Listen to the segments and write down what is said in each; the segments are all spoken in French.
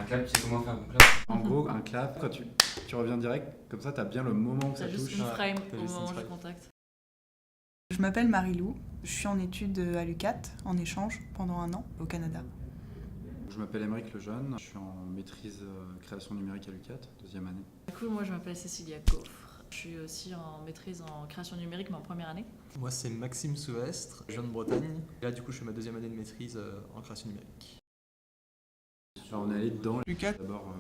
Un clap, tu sais comment faire un clap? En gros, un clap, quand tu reviens direct, comme ça, t'as bien le moment où ça T'as juste touche. une frame t'as au juste moment une du frame. contact. Je m'appelle Marie-Lou, je suis en études à l'UQAT, en échange, pendant 1 an, au Canada. Je m'appelle Émeric Lejeune, je suis en maîtrise création numérique à l'UQAT, 2e année. Du coup, moi je m'appelle Cécilia Coffre. Je suis aussi en maîtrise en création numérique, mais en première année. Moi, c'est Maxime Soestre, je viens de Bretagne. Et là, du coup, je fais ma 2e année de maîtrise en création numérique. Alors, on est allé dans l'UQAT, d'abord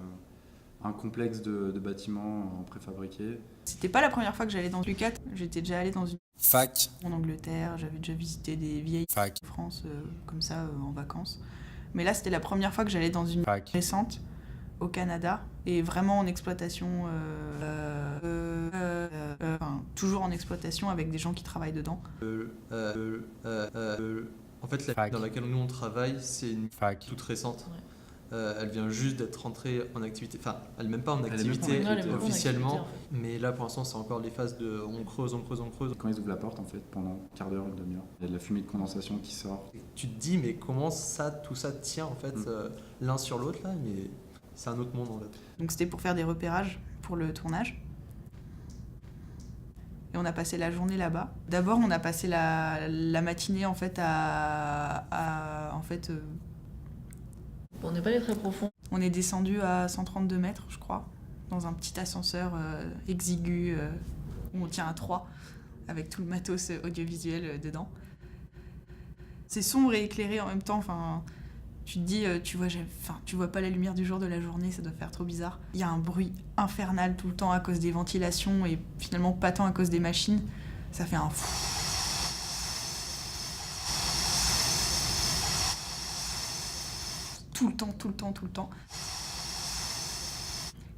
un complexe de bâtiments en préfabriqué. C'était pas la première fois que j'allais dans l'UQAT, j'étais déjà allée dans une fac en Angleterre, j'avais déjà visité des vieilles fac de France, comme ça, en vacances. Mais là, c'était la première fois que j'allais dans une fac récente, au Canada, et vraiment en exploitation, toujours en exploitation avec des gens qui travaillent dedans. En fait, la Fac. dans laquelle nous on travaille, c'est une fac toute récente. Ouais. Elle vient juste d'être rentrée en activité, enfin, elle n'est même pas en Elle est même activité pas en activité, elle est même pas en officiellement, activité, en mais là pour l'instant c'est encore les phases de on creuse. Quand ils ouvrent la porte, en fait, pendant un quart d'heure, une demi-heure, il y a de la fumée de condensation qui sort. Tu te dis mais comment ça, tout ça tient en fait l'un sur l'autre là, mais c'est un autre monde en fait. Donc c'était pour faire des repérages pour le tournage. Et on a passé la journée là-bas. D'abord, on a passé la matinée en fait On n'est pas allé très profond. on est descendu à 132 mètres, je crois, dans un petit ascenseur exigu où on tient à 3, avec tout le matos audiovisuel dedans. C'est sombre et éclairé en même temps. Enfin, tu te dis, tu vois pas la lumière du jour de la journée, ça doit faire trop bizarre. Il y a un bruit infernal tout le temps à cause des ventilations et finalement pas tant à cause des machines. Ça fait un tout le temps.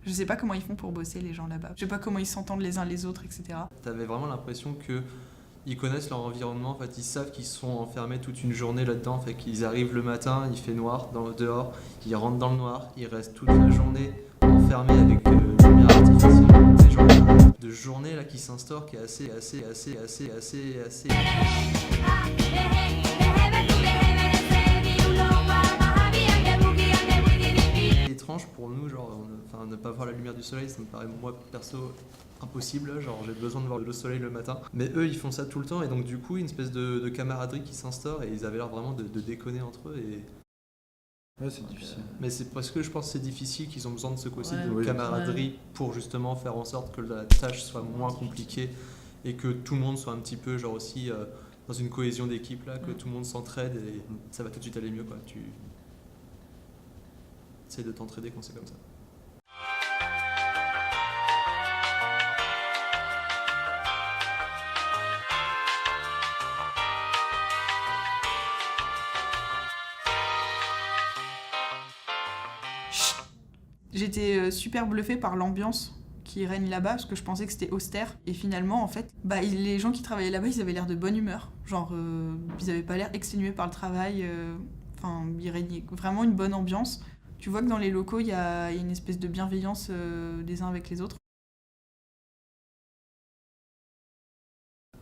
Je sais pas comment ils font pour bosser les gens là-bas. Je sais pas comment ils s'entendent les uns les autres, etc. T'avais vraiment l'impression que ils connaissent leur environnement, en fait, ils savent qu'ils sont enfermés toute une journée là-dedans, fait qu'ils arrivent le matin, il fait noir dehors, ils rentrent dans le noir, ils restent toute la journée enfermés avec de la lumière artificielle. C'est genre de journée là qui s'instaure, qui est assez étrange pour nous, genre, ne pas voir la lumière du soleil, ça me paraît, moi, perso, impossible, genre, j'ai besoin de voir le soleil le matin. Mais eux, ils font ça tout le temps, et donc, du coup, une espèce de camaraderie qui s'instaure, et ils avaient l'air vraiment de déconner entre eux, et... Ouais, c'est difficile. Mais c'est parce que je pense que c'est difficile qu'ils ont besoin de ce côté de Oui. camaraderie pour justement faire en sorte que la tâche soit moins compliquée, et que tout le monde soit un petit peu, genre, aussi, dans une cohésion d'équipe, là, que tout le monde s'entraide, et ça va tout de suite aller mieux, quoi. Tu essaies de t'entraider quand c'est comme ça. J'étais super bluffée par l'ambiance qui règne là-bas, parce que je pensais que c'était austère. Et finalement, en fait, les gens qui travaillaient là-bas, ils avaient l'air de bonne humeur. Genre, ils avaient pas l'air exténués par le travail. Enfin, il régnait vraiment une bonne ambiance. Tu vois que dans les locaux, il y a une espèce de bienveillance des uns avec les autres.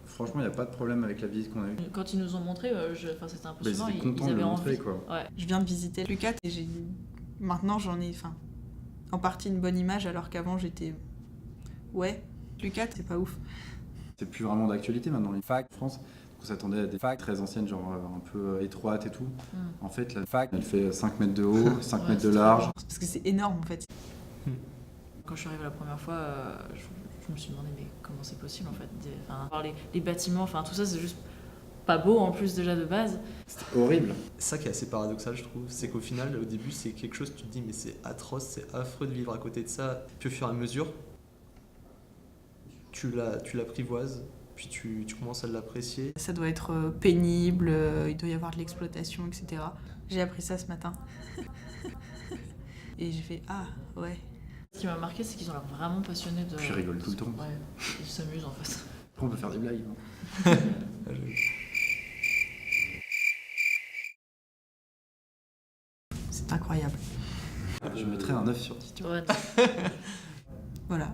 Franchement, il n'y a pas de problème avec la visite qu'on a eue. Quand ils nous ont montré, c'était impressionnant. Ils étaient contents de avaient le envie. montrer, quoi. Ouais. Je viens de visiter l'UQAT et maintenant j'en ai en partie une bonne image, alors qu'avant j'étais... Ouais, l'UQAT, c'est pas ouf. C'est plus vraiment d'actualité maintenant, les fac en France. On s'attendait à des facs très anciennes, genre un peu étroites et tout. En fait, la fac elle fait 5 mètres de haut, 5 Ouais, mètres de c'est large. Parce que c'est énorme en fait. Quand je suis arrivée la première fois, je me suis demandé mais comment c'est possible en fait. Voir les bâtiments, tout ça c'est juste pas beau en plus déjà de base. C'était horrible. Ça qui est assez paradoxal, je trouve, c'est qu'au final, au début, c'est quelque chose, tu te dis, mais c'est atroce, c'est affreux de vivre à côté de ça. Puis au fur et à mesure, tu l'apprivoises, puis tu commences à l'apprécier. Ça doit être pénible, il doit y avoir de l'exploitation, etc. J'ai appris ça ce matin. Et j'ai fait ah ouais. Ce qui m'a marqué, c'est qu'ils ont l'air vraiment passionnés de... Puis ils rigolent tout le temps. Ouais, ils s'amusent en fait. Après, on peut faire des blagues. Hein. C'est incroyable. Je mettrais un 9 sur 10. Ouais. Voilà.